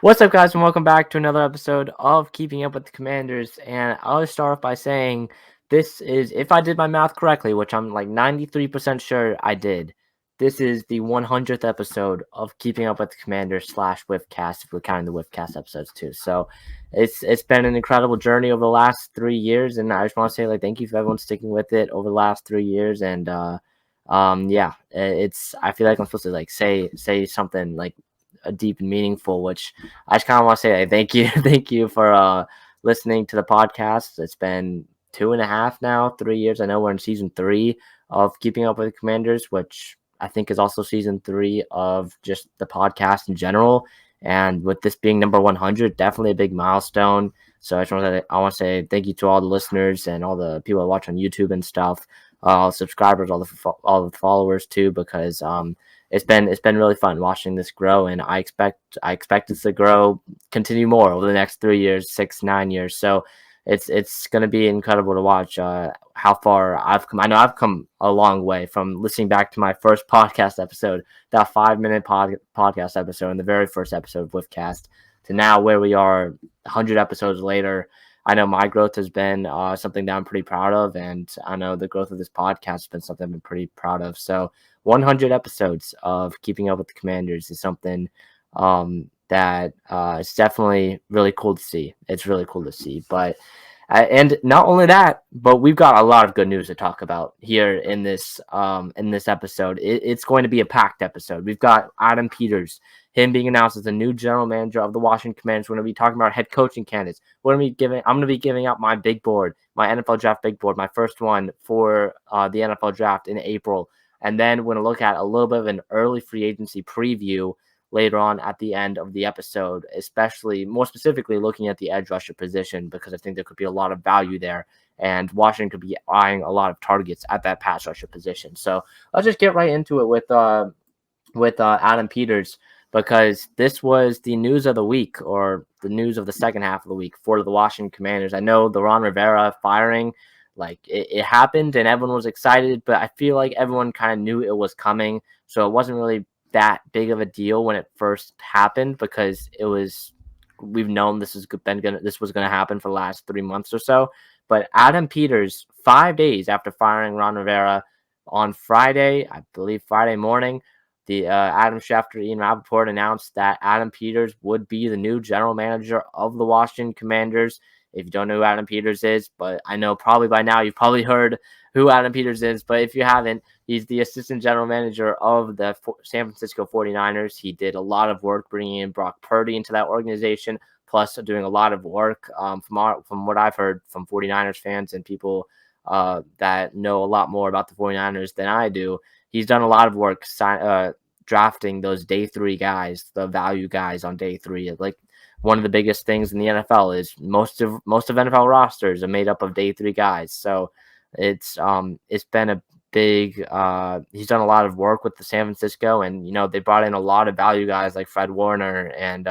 What's up, guys, and welcome back to another episode of Keeping Up with the Commanders. And I'll start off by saying this is, if I did my math correctly, which I'm like 93% sure I did, this is the 100th episode of Keeping Up with the Commanders / WFTCAST, if we're counting the WFTCAST episodes too. So it's been an incredible journey over the last 3 years, and I just want to say thank you for everyone sticking with it over the last 3 years. And I feel like I'm supposed to say something deep and meaningful, which I just kind of want to say thank you. Thank you for listening to the podcast. It's been 2.5 now, 3 years. I know we're in season 3 of Keeping Up with the Commanders, which I think is also season 3 of just the podcast in general. And with this being number 100, definitely a big milestone. So I want to say thank you to all the listeners and all the people that watch on YouTube and stuff, all the subscribers, all the followers too, because it's been really fun watching this grow, and I expect it to grow, continue more over the next 3 years, 6-9 years. So it's going to be incredible to watch how far I've come. I know I've come a long way from listening back to my first podcast episode, that 5-minute podcast episode, and the very first episode with Cast, to now where we are 100 episodes later. I know my growth has been something that I'm pretty proud of, and I know the growth of this podcast has been something I've been pretty proud of. So 100 episodes of Keeping Up with the Commanders is something that it's definitely really cool to see. It's really cool to see. But and not only that, but we've got a lot of good news to talk about here in this episode. It's going to be a packed episode. We've got Adam Peters, him being announced as the new general manager of the Washington Commanders. We're going to be talking about head coaching candidates. I'm going to be giving out my big board, my NFL draft big board, my first one for the NFL draft in April. And then we're going to look at a little bit of an early free agency preview later on at the end of the episode, especially more specifically looking at the edge rusher position, because I think there could be a lot of value there, and Washington could be eyeing a lot of targets at that pass rusher position. So let's just get right into it with Adam Peters, because this was the news of the week, or the news of the second half of the week for the Washington Commanders. I know the Ron Rivera firing, it happened and everyone was excited, but I feel like everyone kind of knew it was coming. So it wasn't really that big of a deal when it first happened, because we've known this was going to happen for the last 3 months or so. But Adam Peters, 5 days after firing Ron Rivera, on Friday, I believe Friday morning, the Adam Schefter, Ian Rappaport announced that Adam Peters would be the new general manager of the Washington Commanders. If you don't know who Adam Peters is, but I know probably by now you've probably heard who Adam Peters is, but if you haven't, he's the assistant general manager of the San Francisco 49ers. He did a lot of work bringing in Brock Purdy into that organization, plus doing a lot of work from what I've heard from 49ers fans and people that know a lot more about the 49ers than I do. He's done a lot of work drafting those day 3 guys, the value guys on day 3. One of the biggest things in the NFL is most of NFL rosters are made up of day 3 guys. So it's been a big he's done a lot of work with the San Francisco, and they brought in a lot of value guys like Fred Warner and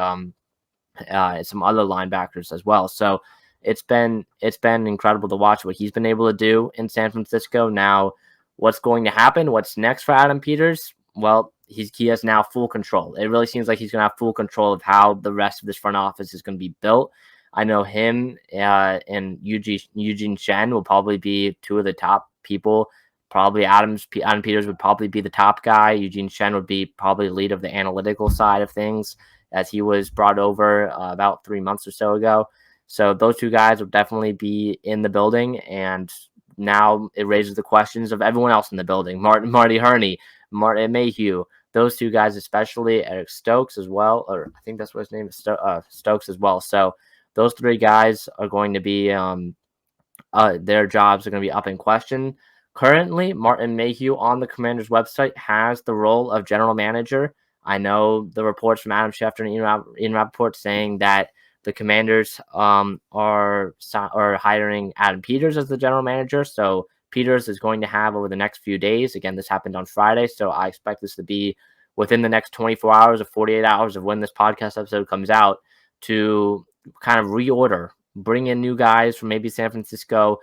some other linebackers as well. So it's been incredible to watch what he's been able to do in San Francisco. Now, what's going to happen? What's next for Adam Peters? Well, he has now full control. It really seems like he's going to have full control of how the rest of this front office is going to be built. I know him and Eugene Chen will probably be 2 of the top people. Probably Adam Peters would probably be the top guy. Eugene Chen would be probably lead of the analytical side of things, as he was brought over about 3 months or so ago. So those 2 guys will definitely be in the building, and now it raises the questions of everyone else in the building. Marty Hurney, Martin Mayhew, those 2 guys, especially Eric Stokes as well, or I think that's what his name is, Stokes as well. So those 3 guys are going to be their jobs are going to be up in question. Currently, Martin Mayhew on the Commanders website has the role of general manager. I know the reports from Adam Schefter and Ian Rappaport saying that the Commanders are hiring Adam Peters as the general manager. So Peters is going to have over the next few days. Again, this happened on Friday, so I expect this to be within the next 24 hours or 48 hours of when this podcast episode comes out, to kind of reorder, bring in new guys from maybe San Francisco,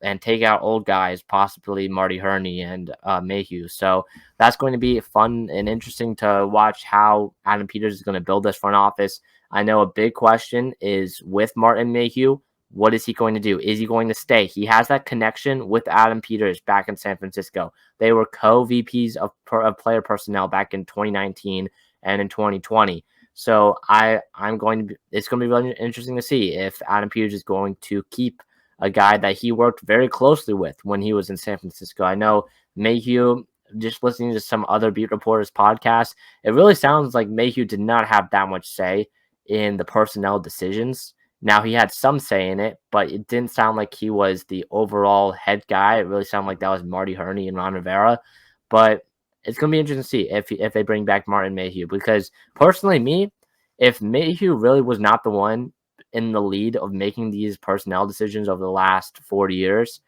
and take out old guys, possibly Marty Hurney and Mayhew. So that's going to be fun and interesting to watch how Adam Peters is going to build this front office. I know a big question is with Martin Mayhew. What is he going to do? Is he going to stay? He has that connection with Adam Peters back in San Francisco. They were co-VPs of player personnel back in 2019 and in 2020. So it's going to be really interesting to see if Adam Peters is going to keep a guy that he worked very closely with when he was in San Francisco. I know Mayhew, just listening to some other beat reporters podcasts, it really sounds like Mayhew did not have that much say in the personnel decisions. Now, he had some say in it, but it didn't sound like he was the overall head guy. It really sounded like that was Marty Herney and Ron Rivera. But it's going to be interesting to see if they bring back Martin Mayhew, because personally, if Mayhew really was not the one in the lead of making these personnel decisions over the last 40 years,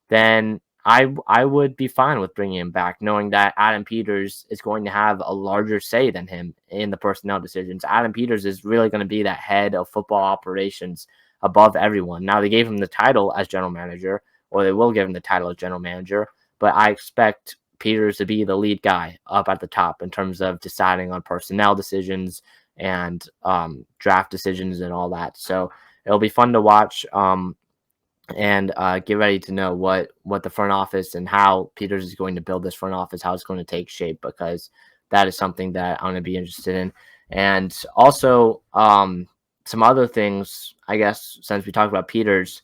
then I would be fine with bringing him back, knowing that Adam Peters is going to have a larger say than him in the personnel decisions. Adam Peters is really going to be that head of football operations above everyone. Now, they gave him the title as general manager, or they will give him the title as general manager, but I expect Peters to be the lead guy up at the top in terms of deciding on personnel decisions and draft decisions and all that. So it'll be fun to watch. And get ready to know what the front office and how Peters is going to build this front office, how it's going to take shape, because that is something that I'm going to be interested in. And also some other things, I guess, since we talked about Peters,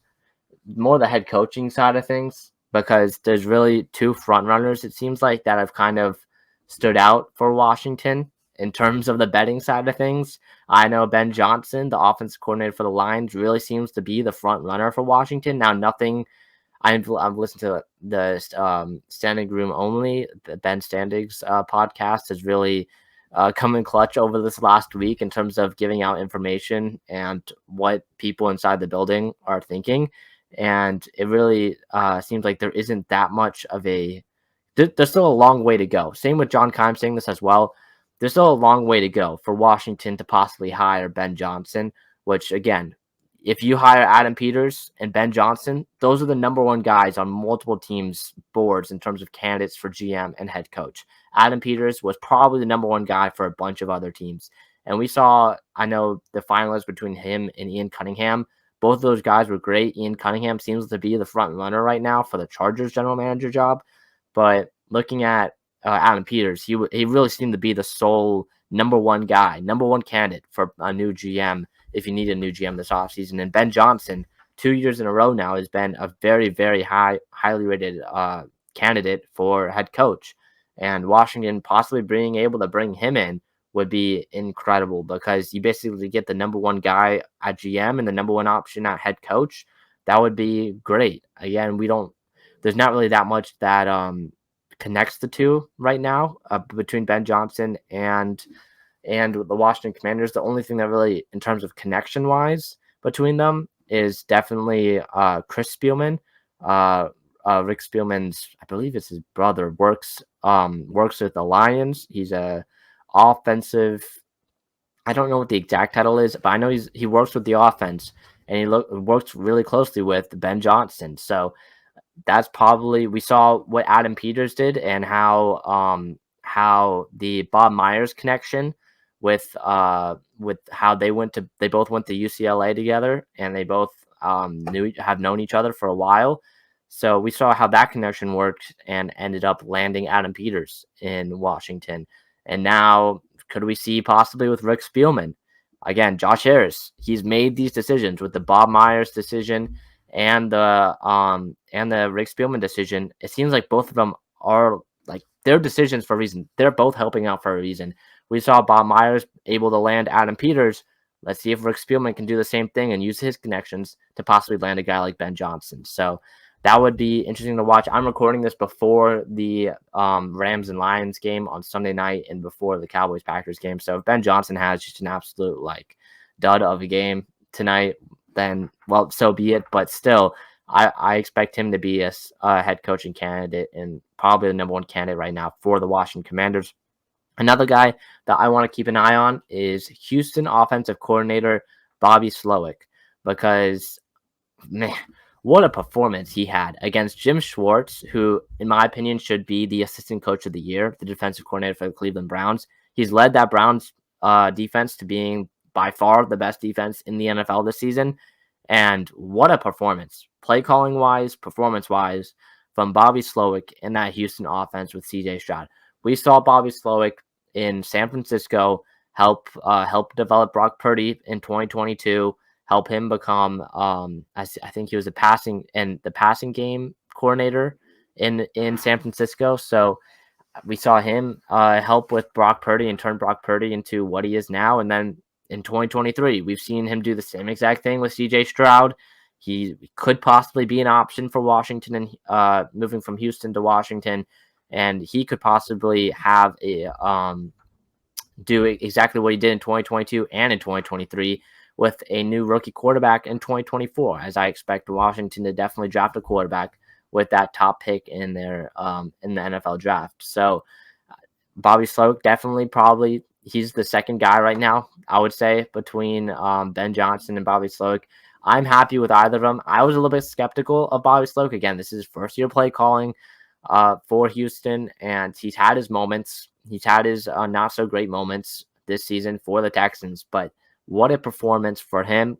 more the head coaching side of things, because there's really two front runners, it seems like, that have kind of stood out for Washington in terms of the betting side of things. I know Ben Johnson, the offensive coordinator for the Lions, really seems to be the front runner for Washington. Now, I've listened to the Standing Room Only, the Ben Standings podcast, has really come in clutch over this last week in terms of giving out information and what people inside the building are thinking. And it really seems like there isn't that much of there's still a long way to go. Same with John Keim saying this as well. There's still a long way to go for Washington to possibly hire Ben Johnson, which, again, if you hire Adam Peters and Ben Johnson, those are the number one guys on multiple teams' boards in terms of candidates for GM and head coach. Adam Peters was probably the number one guy for a bunch of other teams. And we saw, I know, the finalists between him and Ian Cunningham. Both of those guys were great. Ian Cunningham seems to be the front runner right now for the Chargers general manager job. But looking at Adam Peters, he really seemed to be the sole number one guy, number one candidate for a new GM if you need a new GM this offseason. And Ben Johnson, 2 years in a row now, has been a very, very highly rated candidate for head coach. And Washington possibly being able to bring him in would be incredible, because you basically get the number one guy at GM and the number one option at head coach. That would be great. Again, there's not really that much that connects the two right now between Ben Johnson and the Washington Commanders. The only thing that really, in terms of connection wise between them, is definitely Chris Spielman. Rick Spielman's, I believe it's his brother, works with the Lions. He's a offensive, I don't know what the exact title is, but I know he works with the offense, and he works really closely with Ben Johnson. So that's probably, we saw what Adam Peters did and how the Bob Myers connection with how they both went to UCLA together, and they both have known each other for a while. So we saw how that connection worked and ended up landing Adam Peters in Washington. And now, could we see possibly with Rick Spielman? Again, Josh Harris, he's made these decisions with the Bob Myers decision and the Rick Spielman decision. It seems like both of them are like, they're decisions for a reason. They're both helping out for a reason. We saw Bob Myers able to land Adam Peters. Let's see if Rick Spielman can do the same thing and use his connections to possibly land a guy like Ben Johnson. So that would be interesting to watch. I'm recording this before the Rams and Lions game on Sunday night and before the Cowboys-Packers game. So if Ben Johnson has just an absolute dud of a game tonight, then, well, so be it. But still, I expect him to be a head coaching candidate and probably the number one candidate right now for the Washington Commanders. Another guy that I want to keep an eye on is Houston offensive coordinator Bobby Slowick, because, man, what a performance he had against Jim Schwartz, who, in my opinion, should be the assistant coach of the year, the defensive coordinator for the Cleveland Browns. He's led that Browns defense to being by far the best defense in the NFL this season. And what a performance, play calling wise, performance wise, from Bobby Slowick in that Houston offense with CJ Stroud. We saw Bobby Slowick in San Francisco help develop Brock Purdy in 2022, help him become I think he was the passing game coordinator in San Francisco. So we saw him help with Brock Purdy and turn Brock Purdy into what he is now. And then in 2023, we've seen him do the same exact thing with CJ Stroud. He could possibly be an option for Washington and moving from Houston to Washington. And he could possibly have a do exactly what he did in 2022 and in 2023 with a new rookie quarterback in 2024, as I expect Washington to definitely draft a quarterback with that top pick in their in the NFL draft. So Bobby Slowick definitely probably he's the second guy right now, I would say, between Ben Johnson and Bobby Slowick. I'm happy with either of them. I was a little bit skeptical of Bobby Slowick. Again, this is his first year play calling for Houston, and he's had his moments. He's had his not so great moments this season for the Texans, but what a performance for him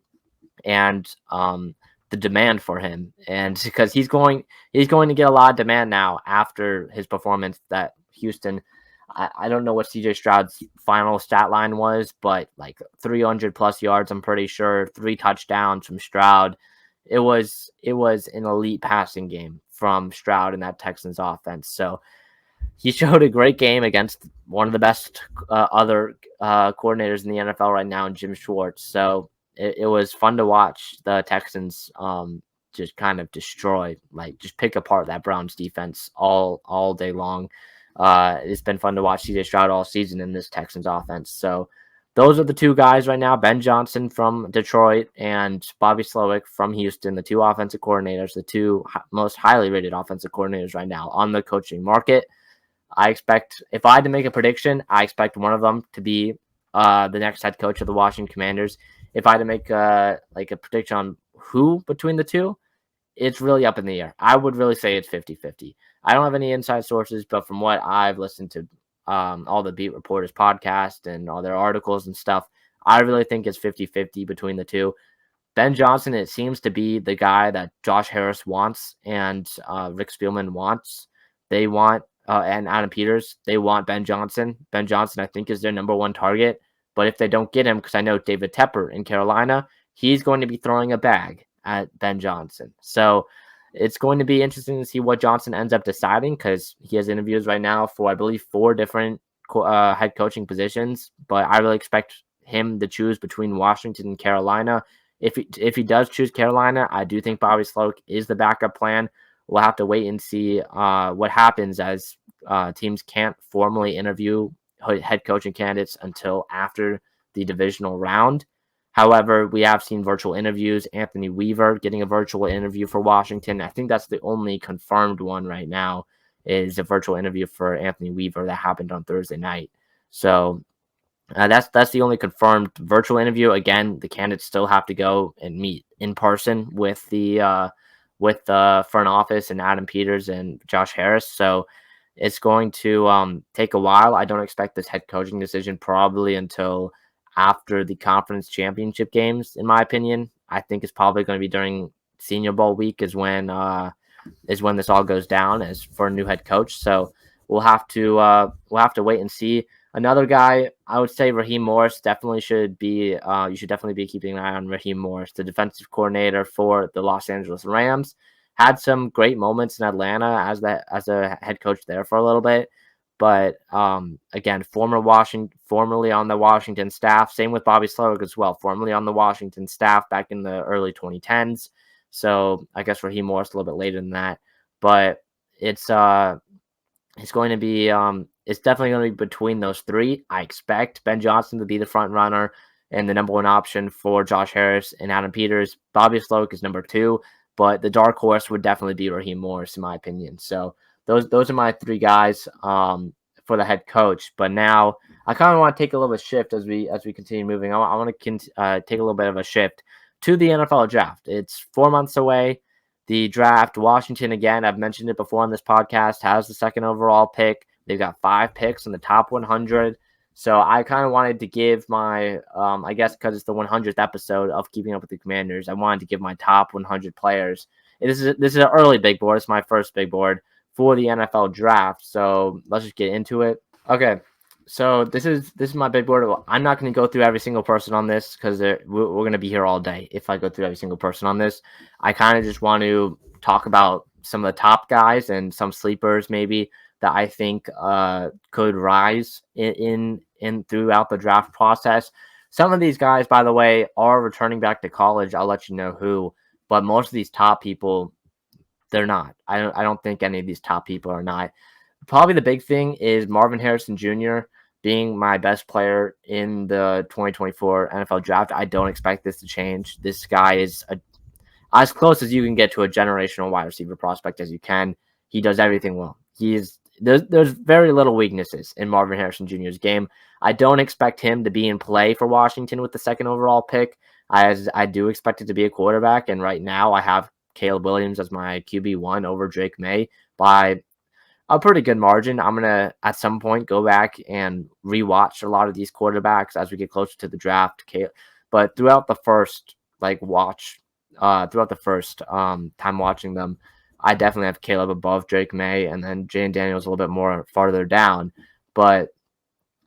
and the demand for him. And because he's going to get a lot of demand now after his performance that Houston, I don't know what CJ Stroud's final stat line was, but like 300 plus yards, I'm pretty sure, 3 touchdowns from Stroud. It was an elite passing game from Stroud in that Texans offense. So he showed a great game against one of the best other coordinators in the NFL right now, Jim Schwartz. So it was fun to watch the Texans just kind of destroy, like just pick apart that Browns defense all day long. It's been fun to watch CJ Stroud all season in this Texans offense. So those are the two guys right now, Ben Johnson from Detroit and Bobby Slowick from Houston, the two offensive coordinators, the two most highly rated offensive coordinators right now on the coaching market. I expect, if I had to make a prediction, I expect one of them to be the next head coach of the Washington Commanders. If I had to make a prediction on who between the two, it's really up in the air. I would really say it's 50-50. I don't have any inside sources, but from what I've listened to all the beat reporters podcast and all their articles and stuff, I really think it's 50-50 between the two. Ben Johnson, it seems to be the guy that Josh Harris wants and Rick Spielman wants. They want, and Adam Peters, they want Ben Johnson. Ben Johnson, I think, is their number one target. But if they don't get him, because I know David Tepper in Carolina, he's going to be throwing a bag at Ben Johnson. So it's going to be interesting to see what Johnson ends up deciding, because he has interviews right now for, I believe, 4 different head coaching positions. But I really expect him to choose between Washington and Carolina. If he does choose Carolina, I do think Bobby Slowick is the backup plan. We'll have to wait and see what happens, as teams can't formally interview head coaching candidates until after the divisional round. However, we have seen virtual interviews. Anthony Weaver getting a virtual interview for Washington. I think that's the only confirmed one right now, is a virtual interview for Anthony Weaver that happened on Thursday night. So that's the only confirmed virtual interview. Again, the candidates still have to go and meet in person with the front office and Adam Peters and Josh Harris. So it's going to take a while. I don't expect this head coaching decision probably until after the conference championship games, in my opinion. I think it's probably going to be during Senior Bowl week is when this all goes down as for a new head coach. So we'll have to wait and see. Another guy, I would say Raheem Morris definitely should be. You should definitely be keeping an eye on Raheem Morris, the defensive coordinator for the Los Angeles Rams. Had some great moments in Atlanta as a head coach there for a little bit, but again, formerly on the Washington staff. Same with Bobby Slowick as well, formerly on the Washington staff back in the early 2010s. So I guess Raheem Morris a little bit later than that, but it's going to be it's definitely going to be between those three. I expect Ben Johnson to be the front runner and the number one option for Josh Harris and Adam Peters. Bobby Slowick is number 2, but the dark horse would definitely be Raheem Morris, in my opinion. So those are my 3 guys for the head coach. But now I kind of want to take a little bit of shift as we continue moving. I want to take a little bit of a shift to the NFL draft. It's 4 months away. The draft, Washington, again, I've mentioned it before on this podcast, has the second overall pick. They've got 5 picks in the top 100. So I kind of wanted to give my, I guess because it's the 100th episode of Keeping Up with the Commanders, I wanted to give my top 100 players. This is an early big board. It's my first big board for the NFL draft. So let's just get into it. Okay, so this is my big board. I'm not going to go through every single person on this because we're going to be here all day if I go through every single person on this. I kind of just want to talk about some of the top guys and some sleepers maybe that I think could rise in throughout the draft process. Some of these guys, by the way, are returning back to college. I'll let you know who, but most of these top people, they're not. I don't think any of these top people are not. Probably the big thing is Marvin Harrison Jr. being my best player in the 2024 NFL draft. I don't expect this to change. This guy is as close as you can get to a generational wide receiver prospect as you can. He does everything well. There's very little weaknesses in Marvin Harrison Jr.'s game. I don't expect him to be in play for Washington with the second overall pick, as I do expect it to be a quarterback. And right now I have Caleb Williams as my QB1 over Drake May by a pretty good margin. I'm gonna at some point go back and rewatch a lot of these quarterbacks as we get closer to the draft. But throughout the first throughout the first time watching them, I definitely have Caleb above Drake May, and then Jane Daniels a little bit more farther down. But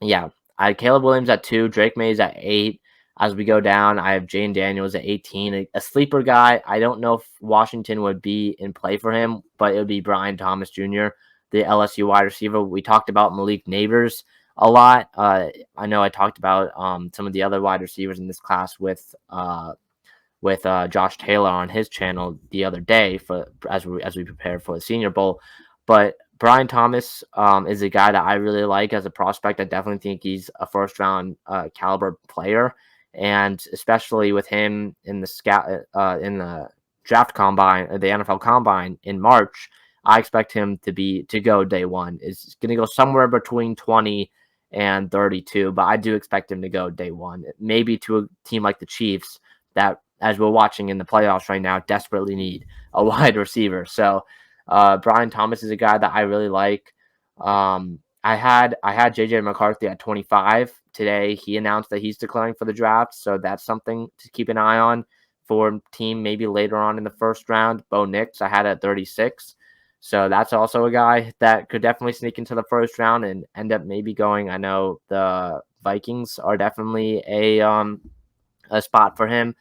yeah, I had Caleb Williams at 2, Drake Mays at 8. As we go down, I have Jane Daniels at 18, a sleeper guy. I don't know if Washington would be in play for him, but it would be Brian Thomas Jr., the LSU wide receiver. We talked about Malik Neighbors a lot. I know I talked about some of the other wide receivers in this class with Josh Taylor on his channel the other day for as we prepare for the Senior Bowl. But Brian Thomas is a guy that I really like as a prospect. I definitely think he's a first round caliber player, and especially with him in the draft combine or the NFL combine in March, I expect him to go day one. It's going to go somewhere between 20 and 32, but I do expect him to go day one, maybe to a team like the Chiefs that, as we're watching in the playoffs right now, desperately need a wide receiver. So Brian Thomas is a guy that I really like. I had JJ McCarthy at 25 today. He announced that he's declaring for the draft, so that's something to keep an eye on for a team maybe later on in the first round. Bo Nix I had at 36. So that's also a guy that could definitely sneak into the first round and end up maybe going. I know the Vikings are definitely a spot for him.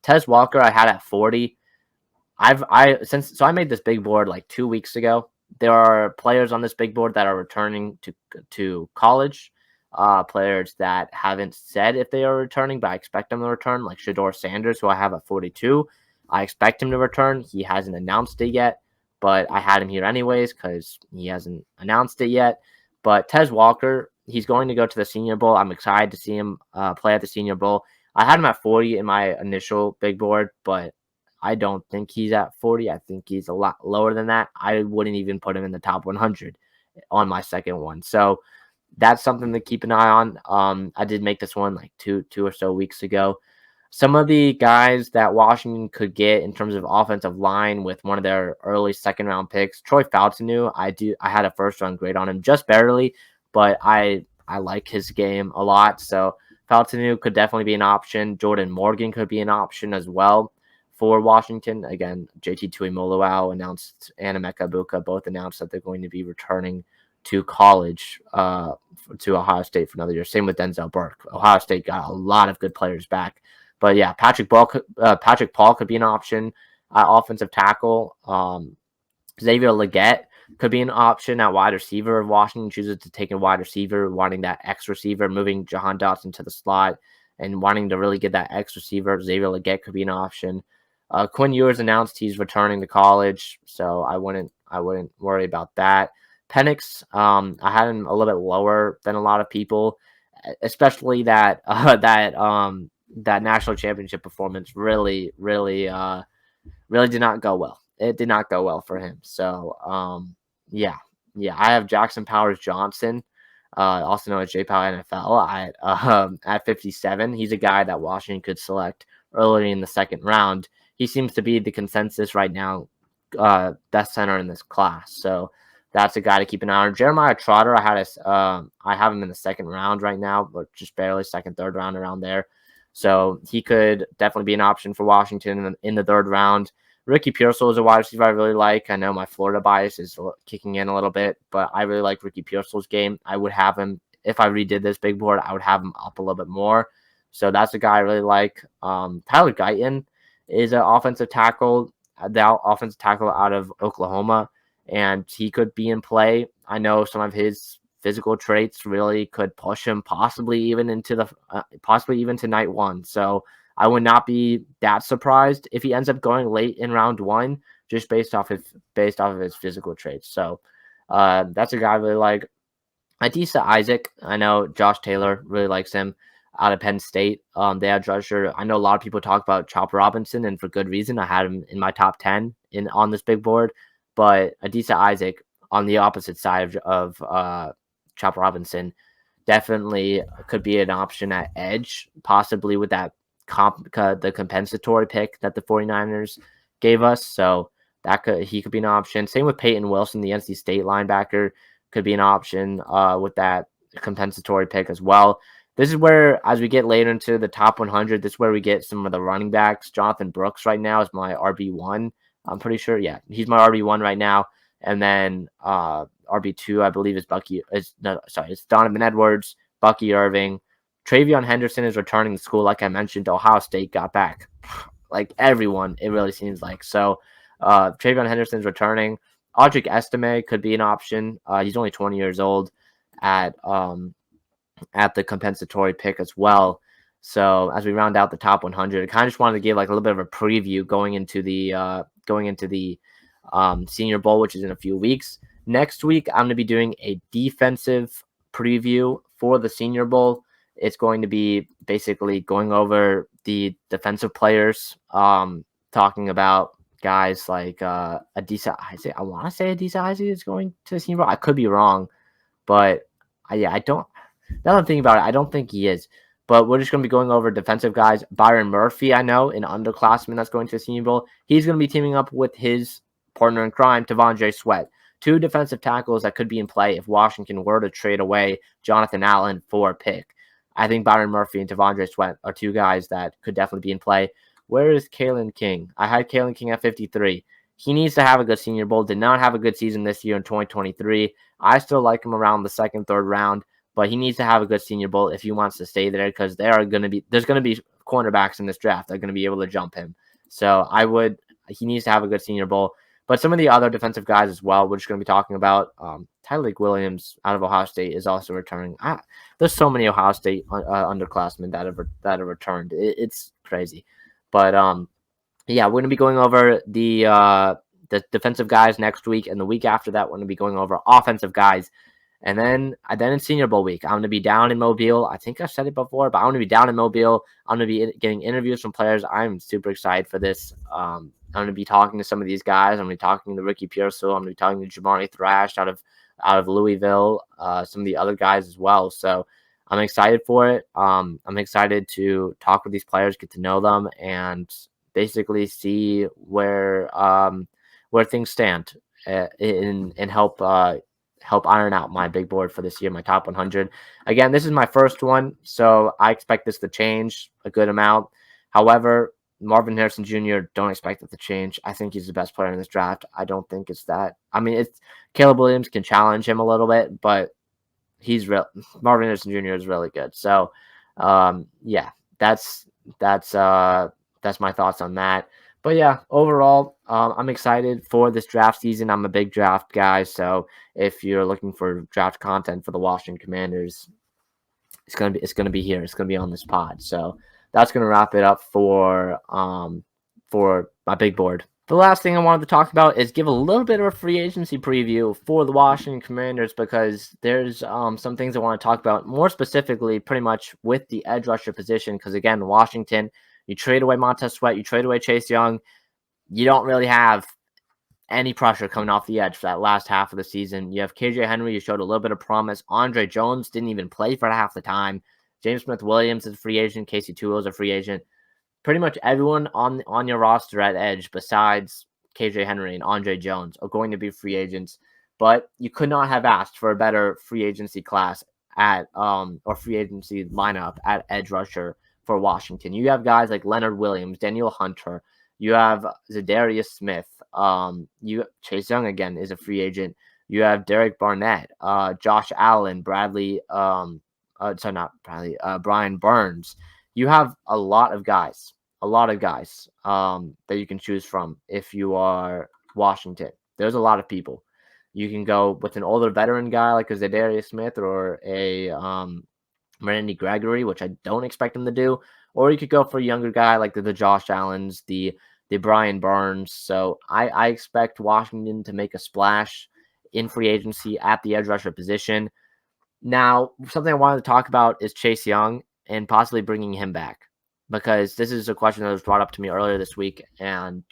Tez Walker I had at 40. I made this big board like 2 weeks ago. There are players on this big board that are returning to college. Players that haven't said if they are returning, but I expect them to return, like Shador Sanders, who I have at 42. I expect him to return. He hasn't announced it yet, but I had him here anyways because he hasn't announced it yet. But Tez Walker, he's going to go to the Senior Bowl. I'm excited to see him play at the Senior Bowl. I had him at 40 in my initial big board, but I don't think he's at 40. I think he's a lot lower than that. I wouldn't even put him in the top 100 on my second one. So that's something to keep an eye on. I did make this one like two or so weeks ago. Some of the guys that Washington could get in terms of offensive line with one of their early second round picks, Troy Faltonu. I had a first round grade on him, just barely, but I like his game a lot. So Faltonu could definitely be an option. Jordan Morgan could be an option as well for Washington. Again, JT Tuimoloau announced, and Emeka Egbuka both announced that they're going to be returning to college to Ohio State for another year. Same with Denzel Burke. Ohio State got a lot of good players back. But yeah, Patrick Paul could be an option at offensive tackle. Xavier Legette could be an option at wide receiver. If Washington chooses to take a wide receiver, wanting that X receiver, moving Jahan Dotson to the slot, and wanting to really get that X receiver, Xavier Legette could be an option. Quinn Ewers announced he's returning to college, so I wouldn't worry about that. Penix, I had him a little bit lower than a lot of people, especially that that national championship performance really did not go well. It did not go well for him. So yeah, I have Jackson Powers Johnson, also known as JPOW NFL, at 57. He's a guy that Washington could select early in the second round. He seems to be the consensus right now, best center in this class. So that's a guy to keep an eye on. Jeremiah Trotter, I have him in the second round right now, but just barely second, third round around there. So he could definitely be an option for Washington in the third round. Ricky Pearsall is a wide receiver I really like. I know my Florida bias is kicking in a little bit, but I really like Ricky Pearsall's game. I would have him, if I redid this big board, I would have him up a little bit more. So that's a guy I really like. Tyler Guyton is an offensive tackle out of Oklahoma, and he could be in play. I know some of his physical traits really could push him possibly even to night one. So I would not be that surprised if he ends up going late in round one, just based off of his physical traits. So that's a guy I really like. Adisa Isaac, I know Josh Taylor really likes him out of Penn State. They edge rusher. I know a lot of people talk about Chop Robinson, and for good reason. I had him in my top 10 on this big board, but Adisa Isaac on the opposite side of Chop Robinson definitely could be an option at edge, possibly with that the compensatory pick that the 49ers gave us. So he could be an option. Same with Peyton Wilson, the NC State linebacker, could be an option with that compensatory pick as well. This is where, as we get later into the top 100, this is where we get some of the running backs. Jonathan Brooks right now is my RB1. I'm pretty sure. Yeah, he's my RB1 right now. And then RB2, I believe, it's Donovan Edwards, Bucky Irving. Travion Henderson is returning to school. Like I mentioned, Ohio State got back. Like everyone, it really seems like. So Travion Henderson's returning. Audric Estime could be an option. He's only 20 years old at the compensatory pick as well. So as we round out the top 100, I kind of just wanted to give like a little bit of a preview going into the Senior Bowl, which is in a few weeks. Next week, I'm going to be doing a defensive preview for the Senior Bowl. It's going to be basically going over the defensive players, talking about guys like Adisa Isaac. I want to say Adisa Isaac is going to the Senior Bowl. I could be wrong, but I don't. Now that I'm thinking about it, I don't think he is. But we're just going to be going over defensive guys. Byron Murphy, I know, an underclassman that's going to the Senior Bowl. He's going to be teaming up with his partner in crime, T'Vondre Sweat. Two defensive tackles that could be in play if Washington were to trade away Jonathan Allen for a pick. I think Byron Murphy and T'Vondre Sweat are two guys that could definitely be in play. Where is Kalen King? I had Kalen King at 53. He needs to have a good Senior Bowl. Did not have a good season this year in 2023. I still like him around the second, third round, but he needs to have a good Senior Bowl if he wants to stay there, because there's going to be cornerbacks in this draft that are going to be able to jump him. So he needs to have a good Senior Bowl. But some of the other defensive guys as well, we're just going to be talking about. Tyleik Williams out of Ohio State is also returning. There's so many Ohio State underclassmen that have returned. It's crazy. But yeah, we're going to be going over the defensive guys next week, and the week after that, we're going to be going over offensive guys. And then in Senior Bowl week, I'm going to be down in Mobile. I think I've said it before, but I'm going to be down in Mobile. I'm going to be getting interviews from players. I'm super excited for this. I'm going to be talking to some of these guys. I'm going to be talking to Ricky Pearsall. I'm going to be talking to Jamari Thrash out of Louisville. Some of the other guys as well. So I'm excited for it. I'm excited to talk with these players, get to know them, and basically see where things stand and help iron out my big board for this year, my top 100. Again, this is my first one, so I expect this to change a good amount. However, Marvin Harrison Jr., don't expect it to change. I think he's the best player in this draft. I don't think it's that. I mean, Caleb Williams can challenge him a little bit, but Marvin Harrison Jr. is really good. So, yeah, that's my thoughts on that. But yeah, overall, I'm excited for this draft season. I'm a big draft guy, so if you're looking for draft content for the Washington Commanders, it's gonna be here. It's gonna be on this pod. So that's gonna wrap it up for my big board. The last thing I wanted to talk about is give a little bit of a free agency preview for the Washington Commanders, because there's some things I want to talk about more specifically, pretty much with the edge rusher position. Because again, Washington, you trade away Montez Sweat, you trade away Chase Young, you don't really have any pressure coming off the edge for that last half of the season. You have KJ Henry, who showed a little bit of promise. Andre Jones didn't even play for half the time. James Smith-Williams is a free agent. Casey Tuo is a free agent. Pretty much everyone on your roster at edge besides KJ Henry and Andre Jones are going to be free agents but you could not have asked for a better free agency class at or free agency lineup at edge rusher for Washington. You have guys like Leonard Williams, Daniel Hunter. You have Zadarius Smith. You Chase Young again is a free agent. You have Derek Barnett, Josh Allen, Bradley. Sorry, not Bradley. Brian Burns. You have a lot of guys. That you can choose from if you are Washington. There's a lot of people. You can go with an older veteran guy like a Zadarius Smith or a Randy Gregory, which I don't expect him to do, or you could go for a younger guy like the Josh Allens, the Brian Burns. So I expect Washington to make a splash in free agency at the edge rusher position. Now, something I wanted to talk about is Chase Young and possibly bringing him back, because this is a question that was brought up to me earlier this week, and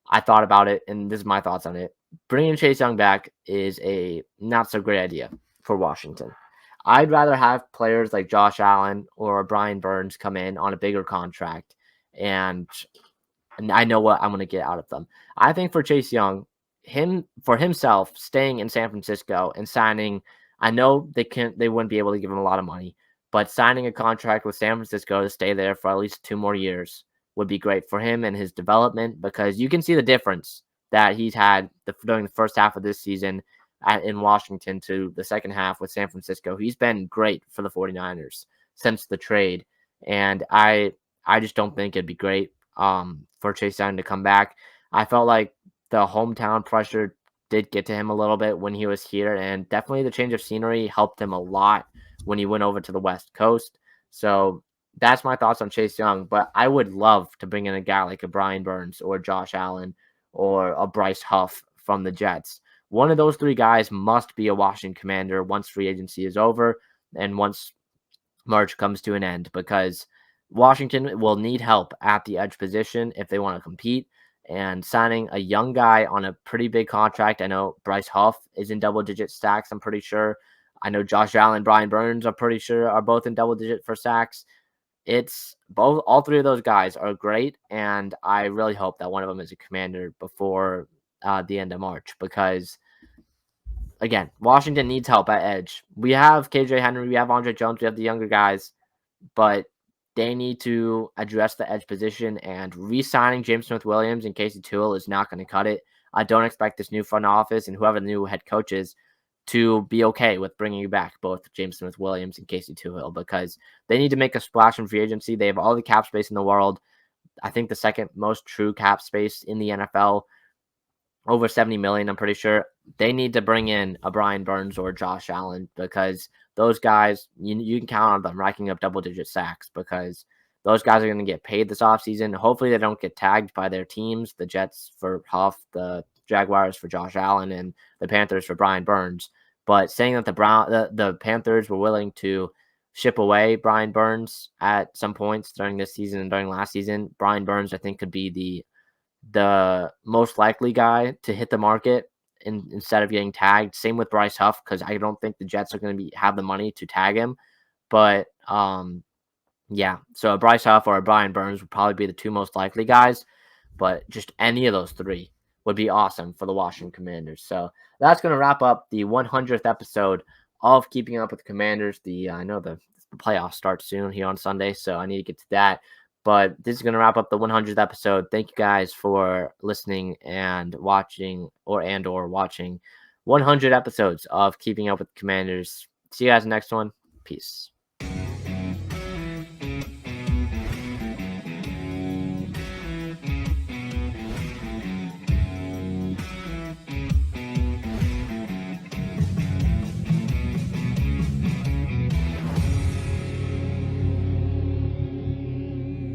I thought about it, and this is my thoughts on it. Bringing Chase Young back is a not so great idea for Washington. I'd rather have players like Josh Allen or Brian Burns come in on a bigger contract, and I know what I'm going to get out of them. I think for Chase Young, for himself, staying in San Francisco and signing, I know they wouldn't be able to give him a lot of money, but signing a contract with San Francisco to stay there for at least 2 more years would be great for him and his development, because you can see the difference that he's had during the first half of this season in Washington to the second half with San Francisco. He's been great for the 49ers since the trade, and I just don't think it'd be great for Chase Young to come back. I felt like the hometown pressure did get to him a little bit when he was here, and definitely the change of scenery helped him a lot when he went over to the West Coast. So that's my thoughts on Chase Young, but I would love to bring in a guy like a Brian Burns or Josh Allen or a Bryce Huff from the Jets. One of those 3 guys must be a Washington Commander once free agency is over and once March comes to an end, because Washington will need help at the edge position if they want to compete. And signing a young guy on a pretty big contract, I know Bryce Huff is in double-digit sacks, I'm pretty sure. I know Josh Allen, Brian Burns, I'm pretty sure are both in double-digit for sacks. It's both, all 3 of those guys are great, and I really hope that one of them is a Commander before the end of March, because again, Washington needs help at edge. We have KJ Henry, we have Andre Jones, we have the younger guys, but they need to address the edge position, and re-signing James Smith-Williams and Casey Toohill is not going to cut it. I don't expect this new front office and whoever the new head coach is to be okay with bringing back both James Smith-Williams and Casey Toohill, because they need to make a splash in free agency. They have all the cap space in the world. I think the second most true cap space in the NFL, over 70 million, I'm pretty sure. They need to bring in a Brian Burns or Josh Allen, because those guys, you can count on them racking up double-digit sacks, because those guys are going to get paid this offseason. Hopefully they don't get tagged by their teams, the Jets for Huff, the Jaguars for Josh Allen, and the Panthers for Brian Burns. But saying that the Panthers were willing to ship away Brian Burns at some points during this season and during last season, Brian Burns, I think, could be the most likely guy to hit the market instead of getting tagged. Same with Bryce Huff, because I don't think the Jets are going to have the money to tag him. But yeah, so a Bryce Huff or a Brian Burns would probably be the 2 most likely guys, but just any of those 3 would be awesome for the Washington Commanders. So that's going to wrap up the 100th episode of Keeping Up with the Commanders. I know the playoffs start soon here on Sunday, so I need to get to that. But this is going to wrap up the 100th episode. Thank you guys for listening and watching or watching 100 episodes of Keeping Up with the Commanders. See you guys next one. Peace.